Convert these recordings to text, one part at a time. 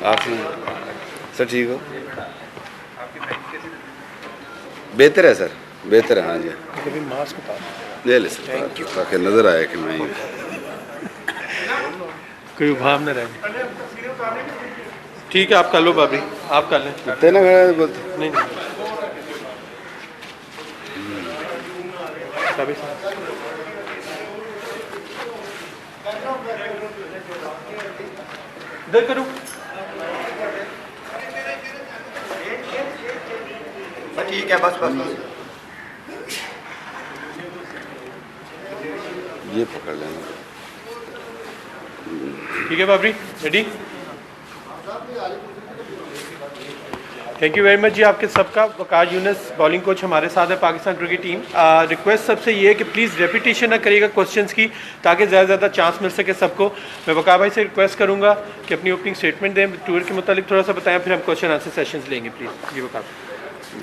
आप सर ठीक हो? बेहतर है सर, बेहतर है। हाँ जी, कभी मास्क उतार ले ले सर, ताकि नज़र आए कि मैं कोई उभाव न रहे। ठीक है, आप कर लो भाभी, आप कर लें। इतने ना बोलते नहीं सभी साहब इधर करो। ठीक है, बस बस ये पकड़ लेना। ठीक है Babri, ready? Thank you very much जी आपके सबका। वकास यूनुस बॉलिंग कोच हमारे साथ है पाकिस्तान क्रिकेट टीम। रिक्वेस्ट सबसे ये है कि प्लीज़ रेपिटेशन ना करिएगा क्वेश्चंस की, ताकि ज़्यादा से ज़्यादा चांस मिल सके सबको। मैं वकास भाई से रिक्वेस्ट करूँगा कि अपनी ओपनिंग स्टेटमेंट दें, टूर के मुतालिक थोड़ा सा बताएं, फिर हम क्वेश्चन आंसर सेशंस लेंगे प्लीज़। जी वकास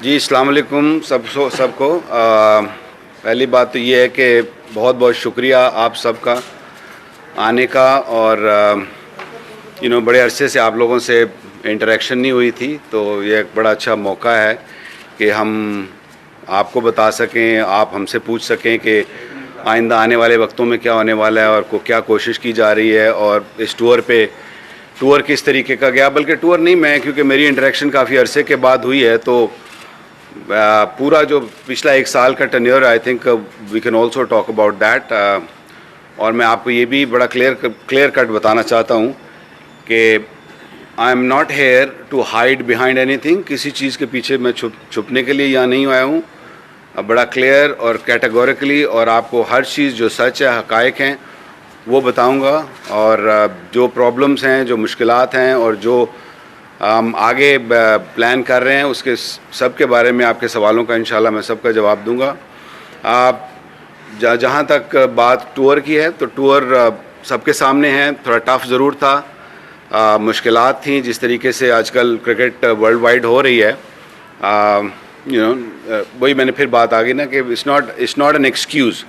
जी, अस्सलाम वालेकुम सबको। पहली बात तो ये है कि बहुत बहुत शुक्रिया आप सबका आने का, और बड़े अरसे से आप लोगों से इंटरेक्शन नहीं हुई थी, तो ये एक बड़ा अच्छा मौका है कि हम आपको बता सकें, आप हमसे पूछ सकें कि आइंदा आने वाले वक्तों में क्या होने वाला है और क्या कोशिश की जा रही है, और इस टूर किस तरीके का गया। बल्कि टूर नहीं, मैं क्योंकि मेरी इंटरेक्शन काफ़ी अरसे के बाद हुई है, तो पूरा जो पिछला 1 साल का tenure, I think we can also talk about that. और मैं आपको ये भी बड़ा क्लियर कट बताना चाहता हूँ कि I am not here to hide behind anything. किसी चीज़ के पीछे मैं छुपने के लिए यहाँ नहीं आया हूँ। बड़ा क्लियर और कैटेगोरिकली, और आपको हर चीज़ जो सच है, हकायक हैं, वो बताऊँगा। और जो प्रॉब्लम्स हैं, जो मुश्किलात हैं, और जो हम आगे प्लान कर रहे हैं, उसके सब के बारे में आपके सवालों का इंशाल्लाह मैं सबका जवाब दूंगा। आप जहाँ तक बात टूर की है, तो टूर सबके सामने है। थोड़ा टफ ज़रूर था, मुश्किलात थी। जिस तरीके से आजकल क्रिकेट वर्ल्ड वाइड हो रही है, वही मैंने फिर बात आ गई ना कि इट्स नॉट एन एक्सक्यूज़,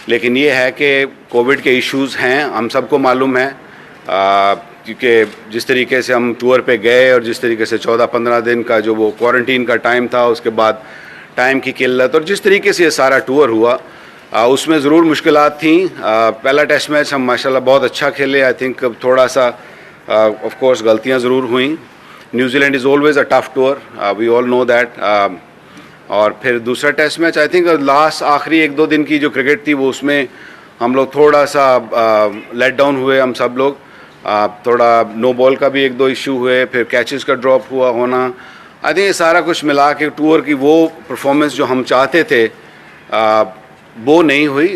लेकिन ये है कि कोविड के इश्यूज़ हैं, हम सबको मालूम है। क्योंकि जिस तरीके से हम टूर पे गए, और जिस तरीके से 14-15 दिन का जो वो क्वारंटीन का टाइम था, उसके बाद टाइम की किल्लत, और जिस तरीके से ये सारा टूर हुआ, उसमें ज़रूर मुश्किलात थी। पहला टेस्ट मैच हम माशाल्लाह बहुत अच्छा खेले। आई थिंक थोड़ा सा ऑफ कोर्स गलतियां ज़रूर हुई। New Zealand is always a tough tour, we all know that. और फिर दूसरा test match, I think last आखिरी 1-2 दिन की जो क्रिकेट थी, वो उसमें हम लोग थोड़ा सा लेट डाउन हुए, हम सब लोग। थोड़ा नो बॉल का भी 1-2 इशू हुए, फिर कैचेस का ड्रॉप होना। आई थिंक ये सारा कुछ मिला के टूर की वो परफॉर्मेंस जो हम चाहते थे वो नहीं हुई।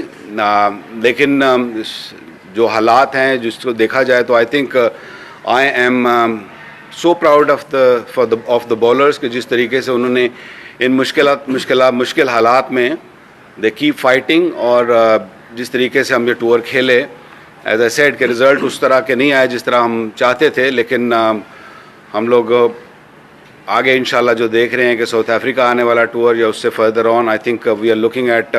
लेकिन जो हालात हैं, जिसको देखा जाए, तो I think I am so proud of the bowlers कि जिस तरीके से उन्होंने इन मुश्किल हालात में दे कीप फाइटिंग, और जिस तरीके से हम ये टूर खेले, एज आई सेड के रिज़ल्ट उस तरह के नहीं आए जिस तरह हम चाहते थे। लेकिन हम लोग आगे इंशाल्लाह जो देख रहे हैं कि साउथ अफ्रीका आने वाला टूर या उससे further on, I think we are looking at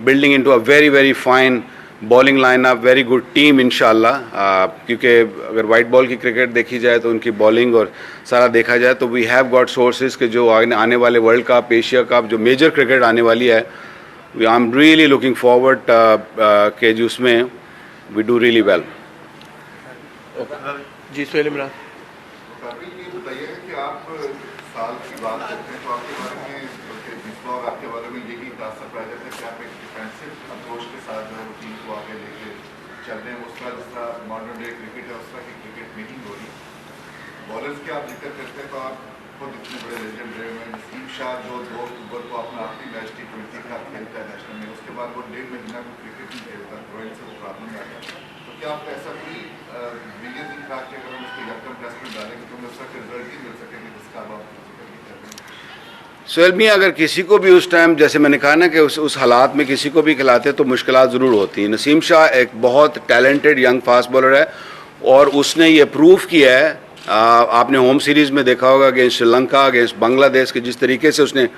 building into a very fine bowling lineup, very good team इंशाल्लाह। क्योंकि अगर वाइट बॉल की क्रिकेट देखी जाए, तो उनकी बॉलिंग और सारा देखा जाए, तो वी हैव गॉट सोर्सेज के जो आने वाले वर्ल्ड कप, एशिया कप, जो मेजर क्रिकेट आने वाली है, I am really looking forward के जो उसमें वी डू रियली वेल। जी सुहेल इमरान, साल की बात करते हैं, तो आपके बारे में, मिसबा और आपके बारे में यही खास सरप्राइज है कि आप एक डिफेंसिव अप्रोच के साथ जो है वो टीम को आगे लेके चल रहे हैं। उस तरह जिस तरह मॉडर्न डे क्रिकेट है, उस तरह की क्रिकेट नहीं हो रही। बॉलर्स की आप जिक्र करते हैं, तो आप खुद इतने बड़े लेजेंड रहे हुए हैं। नसीम शाह जो 2 अक्टूबर को अपना आखिरी मैच T20 का खेलता है नेशनल में, उसके बाद वो 1.5 महीना को क्रिकेट नहीं खेलता, रॉयल से वो प्रॉब्लम आ गया। तो क्या आपको ऐसा कोई विजन दिख रहा कि अगर हम उसको यकम टेस्ट में डालेंगे तो हमें उसका रिजल्ट ही मिल सकेंगे जिसका आप सोहेल मियां अगर किसी को भी उस टाइम, जैसे मैंने कहा ना कि उस हालात में किसी को भी खिलाते तो मुश्किलात ज़रूर होती हैं। नसीम शाह एक बहुत टैलेंटेड यंग फास्ट बॉलर है और उसने ये प्रूव किया है। आपने होम सीरीज़ में देखा होगा अगेंस्ट श्रीलंका, अगेंस्ट बांग्लादेश के जिस तरीके से उसने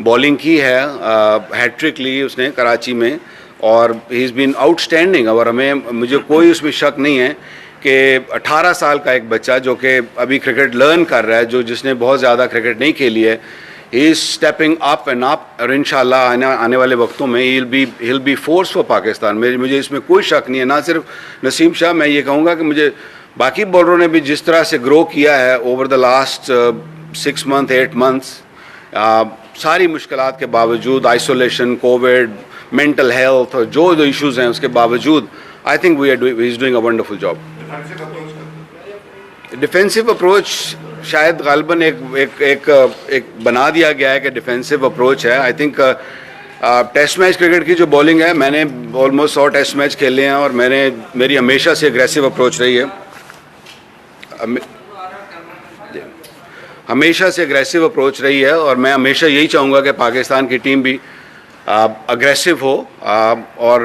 बॉलिंग की है, हैट्रिक ली उसने कराची में और ही इज़ बीन आउटस्टैंडिंग। और मुझे कोई उसमें शक नहीं है कि 18 साल का एक बच्चा जो कि अभी क्रिकेट लर्न कर रहा है, जिसने बहुत ज़्यादा क्रिकेट नहीं खेली है, he is stepping up and up और इंशाल्लाह आने वाले वक्तों में he'll be force for Pakistan. मुझे इसमें कोई शक नहीं है। ना सिर्फ नसीम शाह, मैं ये कहूँगा कि मुझे बाकी बॉलरों ने भी जिस तरह से ग्रो किया है over the last 6 month 8 months, सारी मुश्किलात के बावजूद, आइसोलेशन, कोविड, मेंटल हेल्थ और जो इश्यूज़ हैं उसके बावजूद, आई think he is doing a wonderful job. Defensive approach शायद गालिबन एक बना दिया गया है कि डिफेंसिव अप्रोच है। I think test match cricket की जो बॉलिंग है, मैंने ऑलमोस्ट 100 टेस्ट मैच खेले हैं और मेरी हमेशा से एग्रेसिव अप्रोच रही है। हमेशा से एग्रेसिव अप्रोच रही है और मैं हमेशा यही चाहूँगा कि पाकिस्तान की टीम भी अग्रेसिव हो और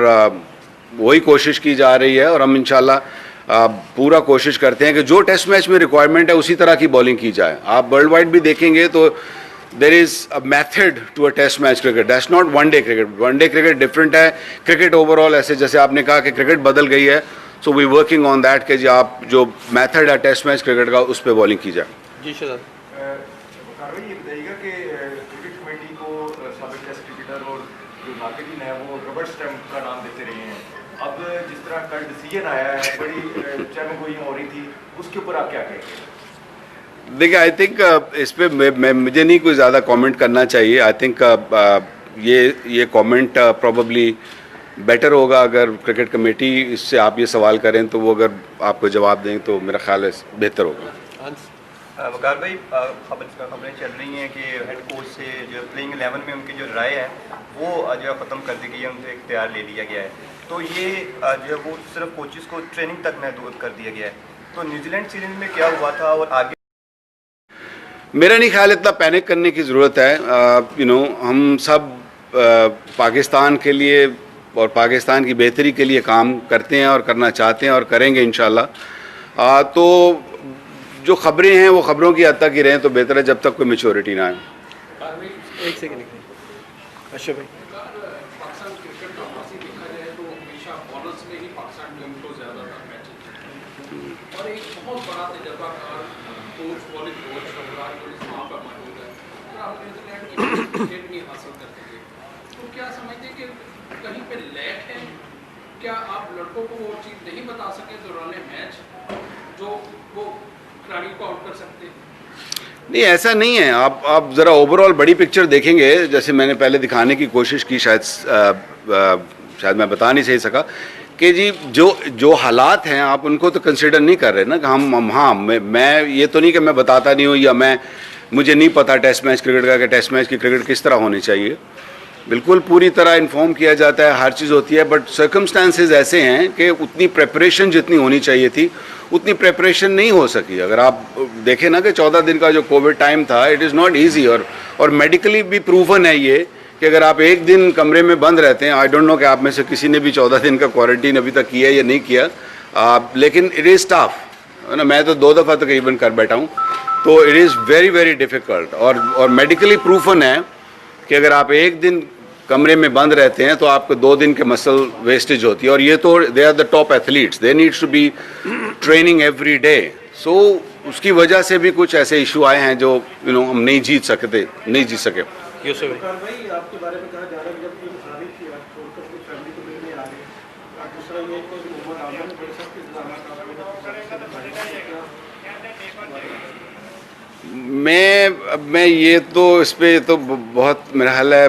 वही कोशिश की जा रही है और हम इंशाल्लाह पूरा कोशिश करते हैं कि जो टेस्ट मैच में रिक्वायरमेंट है उसी तरह की बॉलिंग की जाए। आप वर्ल्ड वाइड भी देखेंगे तो there is a method to a test match cricket, that's not one day cricket. One day cricket different है। क्रिकेट ओवरऑल ऐसे जैसे आपने कहा कि क्रिकेट बदल गई है, so we working on that कि जी आप जो मेथड है टेस्ट मैच क्रिकेट का उस पर बॉलिंग की जाए। जी शहजाद, ये बताइएगा कि क्रिकेट कमेटी को साबिक टेस्ट क्रिकेटर और जो नाकिदीन है वो रबर्ट स्टैम्प का नाम देते रहे हैं। अब जिस तरह कल डिसीजन आया है, बड़ी चहमगोई हो रही थी, उसके ऊपर आप क्या कहेंगे? देखिए, आई थिंक इस पर मुझे नहीं कोई ज़्यादा कमेंट करना चाहिए। आई थिंक ये कमेंट प्रोबेबली बेटर होगा अगर क्रिकेट कमेटी इससे आप ये सवाल करें तो वो अगर आपको जवाब दें तो मेरा ख्याल है बेहतर होगा। वकार भाई, खबरें चल रही हैं कि हेड कोच से जो प्लेइंग 11 में उनकी जो राय है वो जो ख़त्म कर दी गई है, उनसे इख्तियार ले लिया गया है। तो ये जो है वो सिर्फ कोचेस को ट्रेनिंग तक महदूद कर दिया गया है। तो न्यूजीलैंड सीरीज में क्या हुआ था और आगे? मेरा नहीं ख्याल इतना पैनिक करने की ज़रूरत है। हम सब पाकिस्तान के लिए और पाकिस्तान की बेहतरी के लिए काम करते हैं और करना चाहते हैं और करेंगे इंशाल्लाह। तो जो खबरें हैं वो खबरों की हद तक ही रहें तो बेहतर है, जब तक कोई मैच्योरिटी ना आए। एक सेकंड। अच्छा भाई, पाकिस्तान क्रिकेट का पासी देखा जाए तो हमेशा बॉलर्स में ही पाकिस्तान टीम को ज़्यादातर मैचेस और एक बहुत बड़ा तजर्बाकार coach, bowling coach Virat Kohli वहाँ पर मौजूद है और आप न्यूजीलैंड की क्रिकेट नहीं हासिल करते थे, तो क्या समझते कि कहीं पे लैक है? क्या आप लड़कों को वो चीज़ नहीं बता सके दौरान मैच जो वो खिलाड़ियों को आउट कर सकते हैं? नहीं, ऐसा नहीं है। आप ज़रा ओवरऑल बड़ी पिक्चर देखेंगे, जैसे मैंने पहले दिखाने की कोशिश की, शायद मैं बता नहीं सही सका कि जी जो हालात हैं आप उनको तो कंसिडर नहीं कर रहे ना कि मैं ये तो नहीं कि मैं बताता नहीं हूँ या मुझे नहीं पता टेस्ट मैच क्रिकेट का कि टेस्ट मैच की क्रिकेट किस तरह होनी चाहिए। बिल्कुल पूरी तरह इन्फॉर्म किया जाता है, हर चीज़ होती है, बट सर्कमस्टांसेस ऐसे हैं कि उतनी प्रेपरेशन जितनी होनी चाहिए थी उतनी प्रेपरेशन नहीं हो सकी। अगर आप देखें ना कि 14 दिन का जो कोविड टाइम था, इट इज़ नॉट ईजी और मेडिकली भी प्रूवन है ये कि अगर आप एक दिन कमरे में बंद रहते हैं, आई डोंट नो कि आप में से किसी ने भी 14 दिन का क्वारंटीन अभी तक किया या नहीं किया, लेकिन इट इज़ टफ है ना। मैं तो 2 दफ़ा तकरीबन कर बैठा हूँ, तो it is very very difficult और मेडिकली प्रूवन है कि अगर आप एक दिन कमरे में बंद रहते हैं तो आपको 2 दिन के मसल वेस्टेज होती है। और ये तो they are the top athletes, they needs to be training every day. So उसकी वजह से भी कुछ ऐसे इशू आए हैं जो हम नहीं जीत सके। यूसुफ भाई, भाई आपके बारे में कहा जा रहा है जब ये शादी की छोड़कर अपनी फैमिली को लेने आ गए, और दूसरा ये कि मोहम्मद आजम ने बड़े सख्त इंतजाम मैं ये तो इस पर तो बहुत मेरा ख्याल है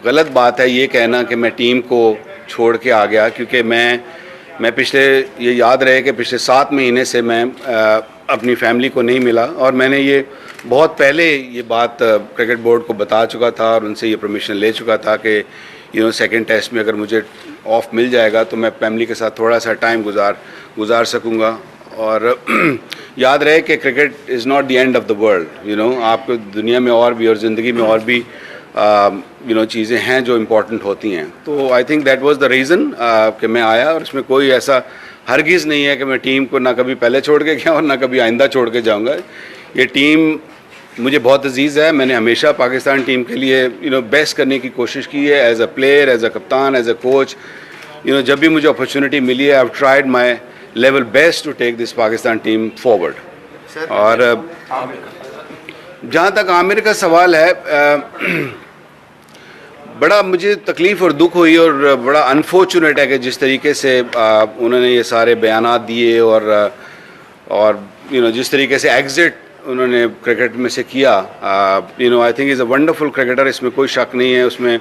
गलत बात है ये कहना कि मैं टीम को छोड़ के आ गया, क्योंकि मैं पिछले, ये याद रहे कि पिछले 7 महीने से मैं अपनी फैमिली को नहीं मिला और मैंने ये बहुत पहले ये बात क्रिकेट बोर्ड को बता चुका था और उनसे ये परमिशन ले चुका था कि सेकंड टेस्ट में अगर मुझे ऑफ मिल जाएगा तो मैं फैमिली के साथ थोड़ा सा टाइम गुजार सकूँगा। और याद रहे कि cricket is not the end of the world, you know, आपको दुनिया में और भी और ज़िंदगी में और भी यू नो चीज़ें हैं जो इम्पोर्टेंट होती हैं। तो I think that was the reason कि मैं आया, और इसमें कोई ऐसा हरगिज़ नहीं है कि मैं टीम को ना कभी पहले छोड़ के गया और ना कभी आइंदा छोड़ के जाऊँगा। ये टीम मुझे बहुत अजीज़ है, मैंने हमेशा पाकिस्तान टीम के लिए यू नो बेस्ट करने की कोशिश की है, as a player, as a कप्तान, as a coach. You know जब भी मुझे अपॉर्चुनिटी मिली है, I have tried my level best to take this Pakistan team forward. और जहाँ तक आमिर का सवाल है, बड़ा मुझे तकलीफ़ और दुख हुई और बड़ा अनफॉर्चुनेट है कि जिस तरीके से उन्होंने ये सारे बयानात दिए और यू नो जिस तरीके से एग्ज़िट उन्होंने क्रिकेट में से किया। You know I think is a wonderful cricketer, इसमें कोई शक नहीं है उसमें,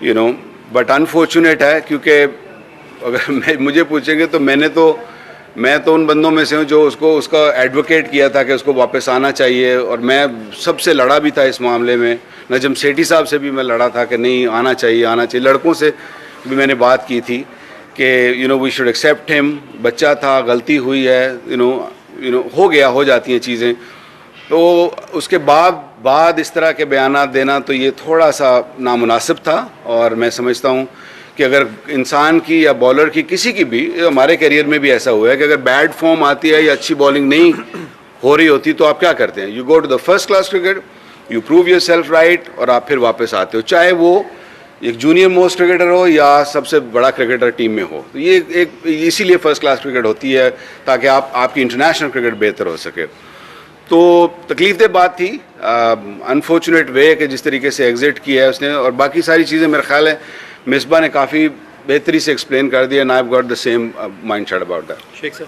यू नो, बट अनफॉर्चुनेट है क्योंकि अगर मुझे पूछेंगे तो मैं तो उन बंदों में से हूँ जो उसका एडवोकेट किया था कि उसको वापस आना चाहिए, और मैं सबसे लड़ा भी था इस मामले में। नजम सेठी साहब से भी मैं लड़ा था कि नहीं आना चाहिए। लड़कों से भी मैंने बात की थी कि you know we should accept him, बच्चा था, गलती हुई है, यू नो हो जाती हैं चीज़ें। तो उसके बाद इस तरह के बयानात देना तो ये थोड़ा सा नामुनासिब था, और मैं समझता हूँ कि अगर इंसान की या बॉलर की किसी की भी, हमारे करियर में भी ऐसा हुआ है कि अगर बैड फॉर्म आती है या अच्छी बॉलिंग नहीं हो रही होती तो आप क्या करते हैं, you go to the first class cricket, you prove yourself right, और आप फिर वापस आते हो, चाहे वो एक जूनियर मोस्ट क्रिकेटर हो या सबसे बड़ा क्रिकेटर टीम में हो। तो ये एक इसीलिए फर्स्ट क्लास क्रिकेट होती है ताकि आपकी इंटरनेशनल क्रिकेट बेहतर हो सके। तो तकलीफदेह बात थी, अनफॉर्चुनेट वे कि जिस तरीके से एग्जिट किया है उसने, और बाकी सारी चीज़ें मेरा ख्याल है मिसबा ने काफ़ी बेहतरी से एक्सप्लेन कर दिया, and I have got the same mind set about that. Sheikh sir,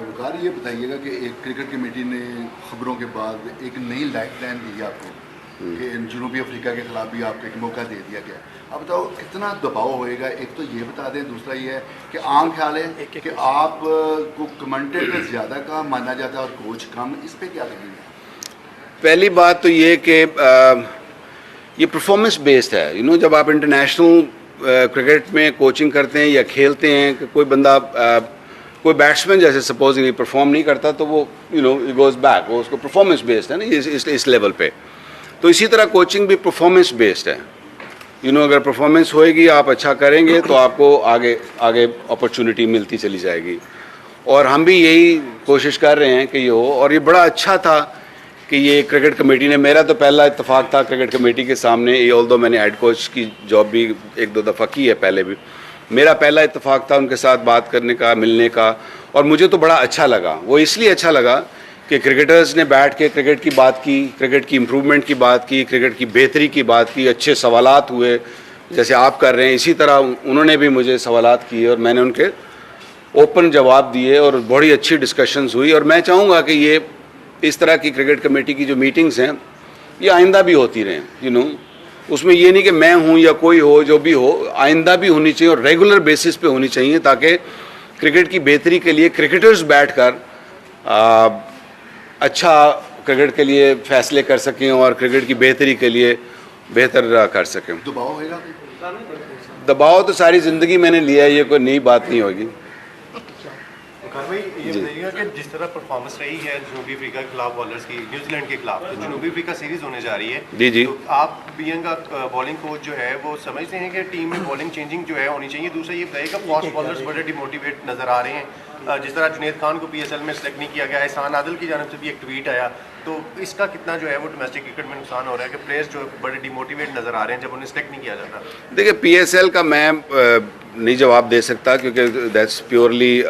Waqar ये बताइएगा कि एक क्रिकेट कमेटी ने खबरों के बाद एक नई लाइफ लाइन दी आपको कि जनूबी अफ्रीका के खिलाफ भी आपको एक मौका दे दिया गया। अब बताओ कितना दबाव होएगा, एक तो ये बता दें, दूसरा ये है कि आम ख्याल है कि आप को कमेंटेटर ज़्यादा का माना जाता है और कोच कम, इस पर क्या लगेगा? पहली बात तो ये कि ये परफॉर्मेंस बेस्ड है, यू नो, जब आप इंटरनेशनल क्रिकेट में कोचिंग करते हैं या खेलते हैं कि कोई बंदा कोई बैट्समैन जैसे सपोजिंगली परफॉर्म नहीं करता तो वो you know it goes back, वो उसको परफॉर्मेंस बेस्ड है ना इस लेवल पे। तो इसी तरह कोचिंग भी परफॉर्मेंस बेस्ड है, यू नो, अगर परफॉर्मेंस होएगी, आप अच्छा करेंगे तो आपको आगे अपॉर्चुनिटी मिलती चली जाएगी, और हम भी यही कोशिश कर रहे हैं कि ये हो। और ये बड़ा अच्छा था कि ये क्रिकेट कमेटी ने, मेरा तो पहला इत्तेफाक था क्रिकेट कमेटी के सामने, ये ऑल्दो मैंने हेड कोच की जॉब भी एक दो दफ़ा की है पहले भी, मेरा पहला इत्तेफाक था उनके साथ बात करने का, मिलने का, और मुझे तो बड़ा अच्छा लगा। वो इसलिए अच्छा लगा कि क्रिकेटर्स ने बैठ के क्रिकेट की बात की, क्रिकेट की इम्प्रूवमेंट की बात की, क्रिकेट की बेहतरी की बात की, अच्छे सवालात हुए जैसे आप कर रहे हैं, इसी तरह उन्होंने भी मुझे सवालात किए और मैंने उनके ओपन जवाब दिए और बड़ी अच्छी डिस्कशंस हुई। और मैं चाहूँगा कि ये इस तरह की क्रिकेट कमेटी की जो मीटिंग्स हैं ये आइंदा भी होती रहें, यू नो, उसमें ये नहीं कि मैं हूँ या कोई हो, जो भी हो, आइंदा भी होनी चाहिए और रेगुलर बेसिस पे होनी चाहिए, ताकि क्रिकेट की बेहतरी के लिए क्रिकेटर्स बैठकर अच्छा क्रिकेट के लिए फैसले कर सकें और क्रिकेट की बेहतरी के लिए बेहतर कर सकें। दबाव होएगा? दबाव तो सारी ज़िंदगी मैंने लिया है, ये कोई नई बात नहीं होगी। भाई ये बताइएगा कि जिस तरह परफॉर्मेंस रही है जनूबी अफ्रीका के खिलाफ बॉलर्स की, न्यूजीलैंड के खिलाफ, तो जनूबी अफ्रीका सीरीज होने जा रही है जी जी, तो आप बीइंग का बॉलिंग कोच जो है वो समझते हैं कि टीम में बॉलिंग चेंजिंग जो है होनी चाहिए? दूसरा ये बताइएगा फास्ट बॉलर्स बड़े डिमोटिवेट नजर आ रहे हैं, जिस तरह जुनैद खान को पीएसएल में सेलेक्ट नहीं किया गया, एहसान आदिल की जानब से भी एक ट्वीट आया, तो इसका कितना जो है वो डोमेस्टिक क्रिकेट में नुकसान हो रहा है कि प्लेयर्स जो बड़े डिमोटिवेट नजर आ रहे हैं जब उन्हें सेलेक्ट नहीं किया जाता? देखिए पीएसएल का मैं नहीं जवाब दे सकता क्योंकि that's purely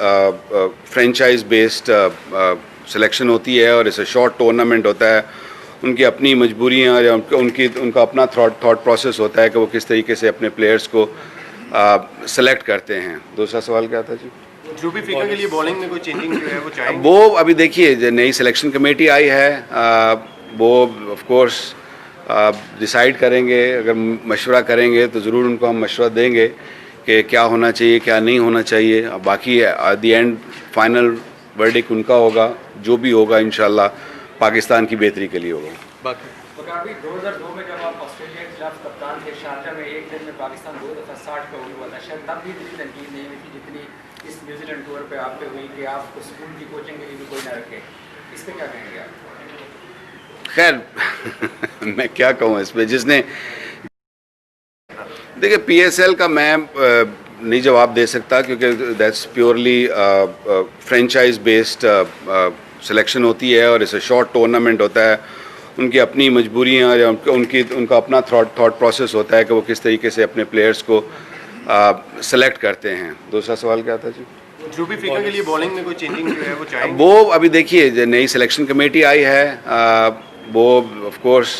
franchise based selection होती है और इसे शॉर्ट टूर्नामेंट होता है, उनकी अपनी मजबूरियाँ या उनका अपना थॉट प्रोसेस होता है कि वो किस तरीके से अपने प्लेयर्स को सेलेक्ट करते हैं। दूसरा सवाल क्या था जी? जनूबी अफ्रीका के लिए बॉलिंग में कोई चेंजिंग जो है वो चाहेंगे? वो अभी देखिए जो नई सिलेक्शन कमेटी आई है वो ऑफ कोर्स डिसाइड करेंगे, अगर मशवरा करेंगे तो ज़रूर उनको हम मशवरा देंगे कि क्या होना चाहिए क्या नहीं होना चाहिए। अब बाकी at the end final verdict उनका होगा, जो भी होगा इंशाल्लाह पाकिस्तान की बेहतरी के लिए होगा। बाकी 2002 में जब आप ऑस्ट्रेलिया के खिलाफ कप्तान थे, शारजा में एक दिन में पाकिस्तान 2 दफ़ा दफा 60 का हुआ था, शायद तब भी इतनी तनकीद नहीं हुई थी जितनी इस न्यूजीलैंड टूर पे आप पे हुई कि आपको स्कूल की कोचिंग के लिए भी कोई ना रखे। इस पर क्या कहेंगे आप? खैर मैं क्या कहूँ इस पर, जिसने देखिए पीएसएल का मैं नहीं जवाब दे सकता क्योंकि that's purely franchise based selection होती है और इसे शॉर्ट टूर्नामेंट होता है। उनकी अपनी मजबूरियाँ या उनका अपना थॉट प्रोसेस होता है कि वो किस तरीके से अपने प्लेयर्स को सेलेक्ट करते हैं। दूसरा सवाल क्या था जी? जनूबी अफ्रीका के लिए बॉलिंग में कोई चेंजिंग जो है वो चाहेंगे? वो अभी देखिए जो नई सिलेक्शन कमेटी आई है वो ऑफ कोर्स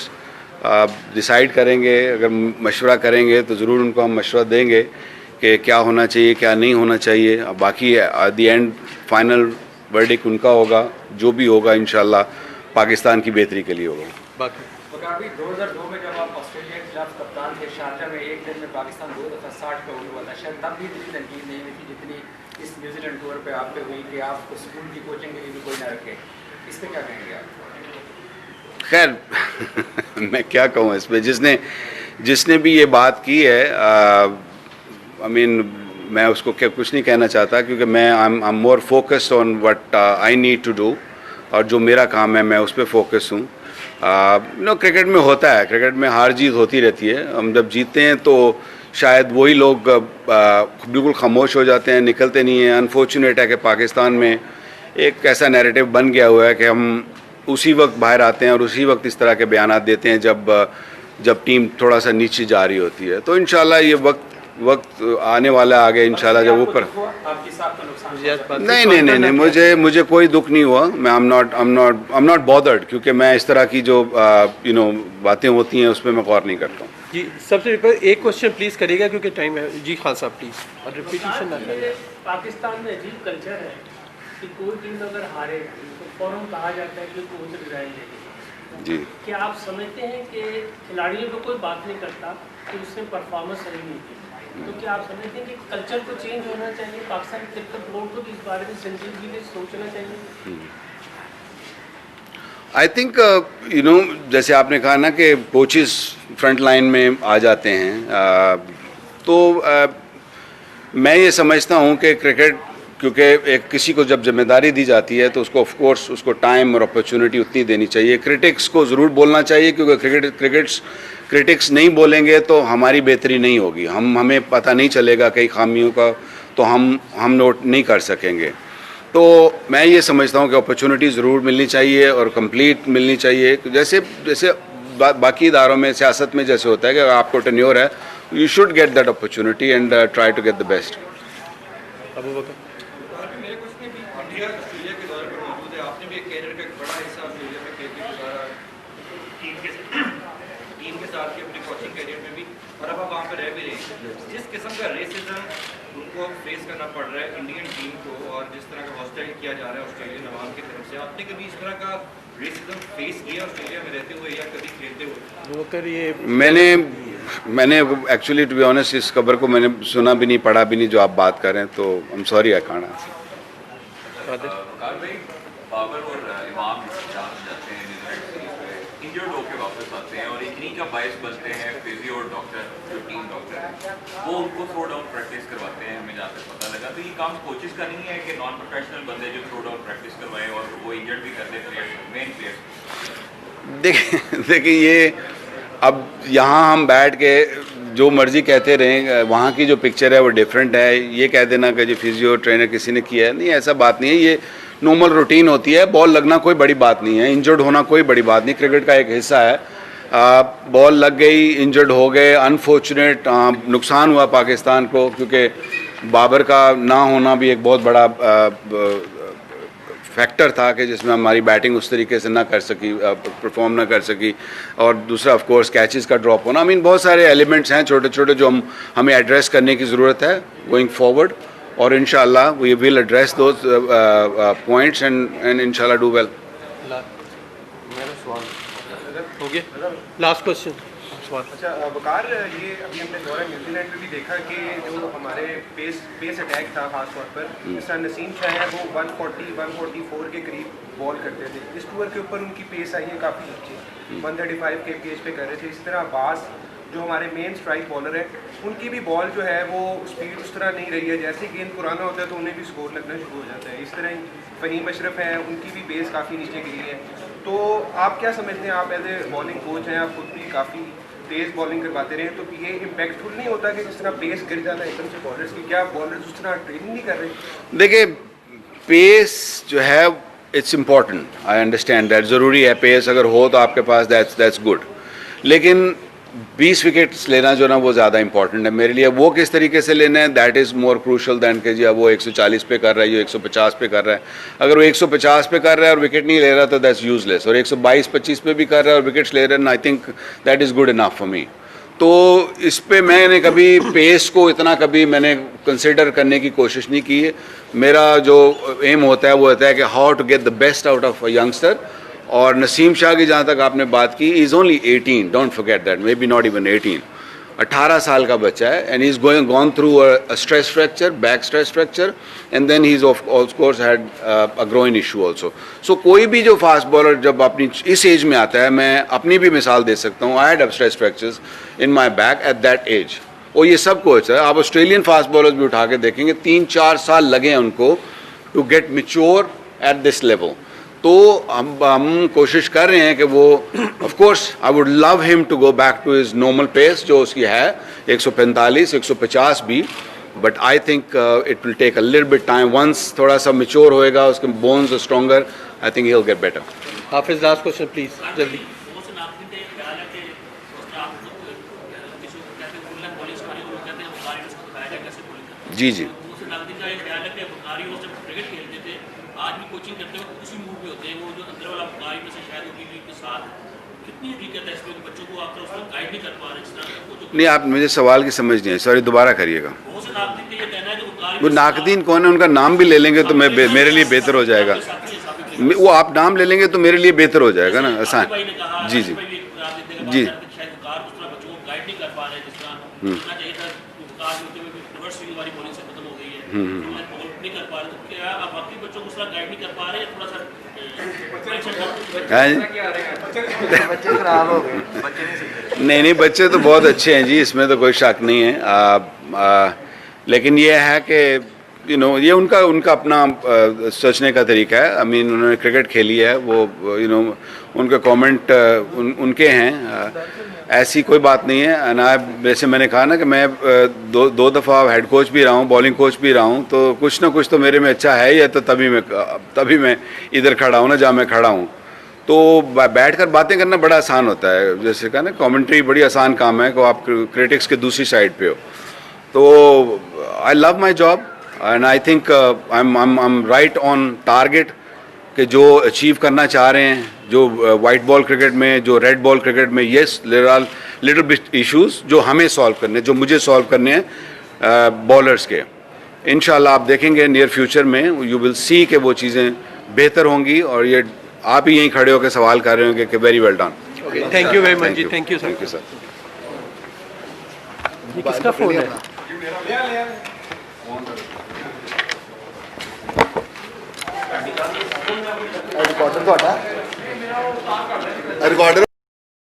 डिसाइड करेंगे, अगर मशवरा करेंगे तो ज़रूर उनको हम मशवरा देंगे कि क्या होना चाहिए क्या नहीं होना चाहिए। अब बाकी at the end final verdict उनका होगा, जो भी होगा इंशाल्लाह पाकिस्तान की बेहतरी के लिए होगा। बाकी वकार भाई 2002 में जब आप ऑस्ट्रेलिया के खिलाफ कप्तान थे, शारजा में एक दिन में पाकिस्तान 2 दफा 60 का हुआ था, शायद तब भी इतनी तनकीद नहीं हुई थी जितनी इस न्यूजीलैंड टूर पे आप पे हुई कि आपको स्कूल की कोचिंग के लिए भी कोई ना रखे। इस पर क्या कहेंगे आप? खैर मैं क्या कहूँ इस पर, जिसने भी ये बात की है आई मीन मैं उसको क्या कुछ नहीं कहना चाहता क्योंकि मैं I am more focused on what I need to do, और जो मेरा काम है मैं उस पर फोकस हूँ। क्रिकेट में होता है, क्रिकेट में हार जीत होती रहती है। हम जब जीतते हैं तो शायद वही लोग बिल्कुल खामोश हो जाते हैं, निकलते नहीं हैं। अनफॉर्चुनेट है कि पाकिस्तान में एक ऐसा नैरेटिव बन गया हुआ है कि हम उसी वक्त बाहर आते हैं और उसी वक्त इस तरह के बयानात देते हैं जब टीम थोड़ा सा नीचे जा रही होती है। तो इंशाल्लाह ये वक्त आने वाला है आगे इंशाल्लाह जब ऊपर। नहीं मुझे कोई दुख नहीं हुआ। मैं आई एम नॉट बॉदर्ड क्योंकि मैं इस तरह की जो बातें होती हैं उस पर मैं गौर नहीं करता हूँ। जी सबसे पहले एक क्वेश्चन प्लीज़ करिएगा क्योंकि टाइम है। जी खान साहब प्लीज़, और रिपीटिशन ना करें। पाकिस्तान में अजीब कल्चर है कि कोई टीम अगर हारे तो फौरन कहा जाता है कि कोच रिजाइन दे दे। जी क्या आप समझते हैं कि खिलाड़ियों को कोई बात नहीं करता कि उससे परफॉर्मेंस सही नहीं की, तो क्या आप समझते हैं कि कल्चर को चेंज होना चाहिए? पाकिस्तान क्रिकेट बोर्ड को भी इस बारे में संजीदगी से सोचना चाहिए। आई थिंक जैसे आपने कहा ना कि कोचेस फ्रंट लाइन में आ जाते हैं, तो मैं ये समझता हूँ कि क्रिकेट क्योंकि एक किसी को जब जिम्मेदारी दी जाती है तो उसको ऑफ कोर्स उसको टाइम और अपॉर्चुनिटी उतनी देनी चाहिए। क्रिटिक्स को ज़रूर बोलना चाहिए क्योंकि क्रिटिक्स नहीं बोलेंगे तो हमारी बेहतरी नहीं होगी। हमें पता नहीं चलेगा कई खामियों का, तो हम नोट नहीं कर सकेंगे। तो मैं ये समझता हूँ कि अपॉर्चुनिटी ज़रूर मिलनी चाहिए और कंप्लीट मिलनी चाहिए। जैसे बाकी इदारों में सियासत में जैसे होता है कि अगर आपको टेन्योर है you should get that opportunity and try to get the best. Abu Bakar मेरे कुछ में भी इंडिया ऑस्ट्रेलिया के दौरे पर मौजूद है। आपने भी एक कैरियर का एक बड़ा हिस्सा ऑस्ट्रेलिया में खेल के गुजारा, टीम के साथ भी अपने कोचिंग कैरियर में भी, और अब आप वहाँ पर रह भी रहे हैं। जिस किस्म का रेसिज्म उनको फेस करना पड़ रहा है इंडियन टीम को, और जिस तरह का हॉस्टाइल किया जा रहा है ऑस्ट्रेलियन अवाम की तरफ से, आपने कभी इस तरह का रेसिज्म फेस किया ऑस्ट्रेलिया में रहते हुए या कभी खेलते हुए? अबू बकर ये मैंने एक्चुअली टू बी ऑनेस्ट इस खबर को मैंने सुना भी नहीं पढ़ा भी नहीं जो आप बात कर रहे हैं, तो I am sorry I can't answer. Babar और इमाम जाते हैं इंजर्ड होकर वापस आते हैं और इन्हीं का बायस बनते हैं फिजियो और डॉक्टर, जो टीम डॉक्टर है वो उनको थ्रो डाउन प्रैक्टिस करवाते हैं। हमें जहाँ तक पता लगा तो ये काम कोचेस का नहीं है कि नॉन प्रोफेशनल बंदे जो थ्रो डाउन प्रैक्टिस करवाएं और वो इंजर्ड भी कर दे प्लेयर्स, मेन प्लेयर्स। देखिए ये अब यहाँ हम बैठ के जो मर्जी कहते रहें, वहाँ की जो पिक्चर है वो डिफरेंट है। ये कह देना कि जो फिजियो ट्रेनर किसी ने किया है, नहीं ऐसा बात नहीं है। ये नॉर्मल रूटीन होती है। बॉल लगना कोई बड़ी बात नहीं है, इंजर्ड होना कोई बड़ी बात नहीं, क्रिकेट का एक हिस्सा है। बॉल लग गई, इंजर्ड हो गए, अनफॉर्चुनेट नुकसान हुआ पाकिस्तान को, क्योंकि बाबर का ना होना भी एक बहुत बड़ा फैक्टर था कि जिसमें हमारी बैटिंग उस तरीके से ना कर सकी, परफॉर्म ना कर सकी। और दूसरा ऑफ कोर्स कैचेस का ड्रॉप होना। आई मीन बहुत सारे एलिमेंट्स हैं छोटे छोटे जो हमें एड्रेस करने की ज़रूरत है गोइंग फॉरवर्ड, और इंशाल्लाह we will address those points and इंशाल्लाह डू वेल। मेरा सवाल हो गया, लास्ट क्वेश्चन सवाल। अच्छा वकार, ये अभी हमने दौरा न्यूजीलैंड में भी देखा कि जो हमारे पेस अटैक था खास तौर पर, जिस तरह नसीम शाह है वो 140-144 के करीब बॉल करते थे। इस टूर के ऊपर उनकी पेस आई है काफ़ी अच्छी, 135 के पेज पे कर रहे थे। इस तरह अब्बास जो हमारे मेन स्ट्राइक बॉलर है उनकी भी बॉल जो है वो स्पीड उस तरह नहीं रही है, जैसे गेंद पुराना होता है तो उन्हें भी स्कोर लगना शुरू हो जाता है। इस तरह ही फ़हीम अशरफ हैं, उनकी भी बेस काफ़ी नीचे गिरी है। तो आप क्या समझते हैं, आप एज ए बॉलिंग कोच हैं, आप खुद भी काफ़ी तेज़ बॉलिंग करवाते रहे, तो ये इम्पैक्टफुल नहीं होता कि जिस तरह पेस गिर जाना एकदम से बॉलर्स की, क्या बॉलर्स उस तरह ट्रेनिंग नहीं कर रहे? देखिए, पेस जो है it's important, I understand that, ज़रूरी है पेस अगर हो तो आपके पास, दैट्स गुड, लेकिन 20 विकेट्स लेना जो ना वो ज़्यादा इंपॉर्टेंट है मेरे लिए। वो किस तरीके से लेना है, that is more crucial than कि जी अब वो 140 पे कर रहा है, ये 150 पे कर रहा है। अगर वो 150 पे कर रहा है और विकेट नहीं ले रहा तो दैट्स यूजलेस, और 122-25 पे भी कर रहा है और विकेट्स ले रहा है, I think that is good enough for me. तो इस पे मैंने कभी पेस को इतना कभी मैंने कंसिडर करने की कोशिश नहीं की है। मेरा जो एम होता है वो होता है कि how to get the best out of a youngster. और नसीम शाह की जहाँ तक आपने बात की, is only 18, don't forget that, maybe not even 18, 18 साल का बच्चा है, and he is gone through a stress fracture, back stress fracture, and then he is of course had a groin issue also. So कोई भी जो fast bowler जब अपनी इस एज में आता है, मैं अपनी भी मिसाल दे सकता हूँ, I had stress fractures in my back at that age, और ये सब कुछ है। आप ऑस्ट्रेलियन फास्ट बॉलर्स भी उठा के देखेंगे, 3-4 साल लगे हैं उनको to get mature at this level. तो हम कोशिश कर रहे हैं कि वो, of course I would love him to go back to his normal pace जो उसकी है 145-150 भी, but I think it will take a little bit time. Once थोड़ा सा मैच्योर होएगा, उसके bones are stronger, I think he will get better. Hafiz, last question please, जल्दी। जी जी, आज भी कोचिंग करते वक्त उसी मूड में होते हैं, वो जो अंदर वाला बुखारी में से शायद होगी के साथ कितनी हकीकत है इसमें, बच्चों को आप उसको गाइड नहीं कर पा रहे जिस तरह। नहीं, आप मुझे सवाल की समझ नहीं है, सॉरी दोबारा करिएगा। वो नाकदीन कौन है, उनका नाम भी ले लेंगे तो मैं मेरे लिए बेहतर हो जाएगा। वो आप नाम ले लेंगे तो मेरे लिए बेहतर हो जाएगा ना, आसान। जी जी जी, नहीं, बच्चे तो बहुत अच्छे हैं जी, इसमें तो कोई शक नहीं है। लेकिन ये है कि ये उनका अपना सोचने का तरीका है। आई मीन उन्होंने क्रिकेट खेली है, वो उनके कमेंट उनके हैं, ऐसी कोई बात नहीं है। ना वैसे मैंने कहा ना कि मैं दो दफ़ा हेड कोच भी रहा हूँ, बॉलिंग कोच भी रहा हूँ, तो कुछ ना कुछ तो मेरे में अच्छा है ही है, तो तभी मैं इधर खड़ा हूँ ना जहाँ मैं खड़ा हूँ। तो बैठकर बातें करना बड़ा आसान होता है, जैसे कहा ना कमेंट्री बड़ी आसान काम है कि आप क्रिटिक्स के दूसरी साइड पे हो। तो I love my job and I think I am right on target कि जो अचीव करना चाह रहे हैं, जो वाइट बॉल क्रिकेट में, जो रेड बॉल क्रिकेट में, yes there are little bit issues जो हमें सॉल्व करने, जो मुझे सॉल्व करने हैं बॉलर्स के। इंशाल्लाह आप देखेंगे नियर फ्यूचर में यू विल सी कि वो चीज़ें बेहतर होंगी, और ये आप ही यहीं खड़े होकर सवाल कर रहे होंगे कि very well done. Thank you very much जी, थैंक यू सर। ये किसका फोन है? रिकॉर्डर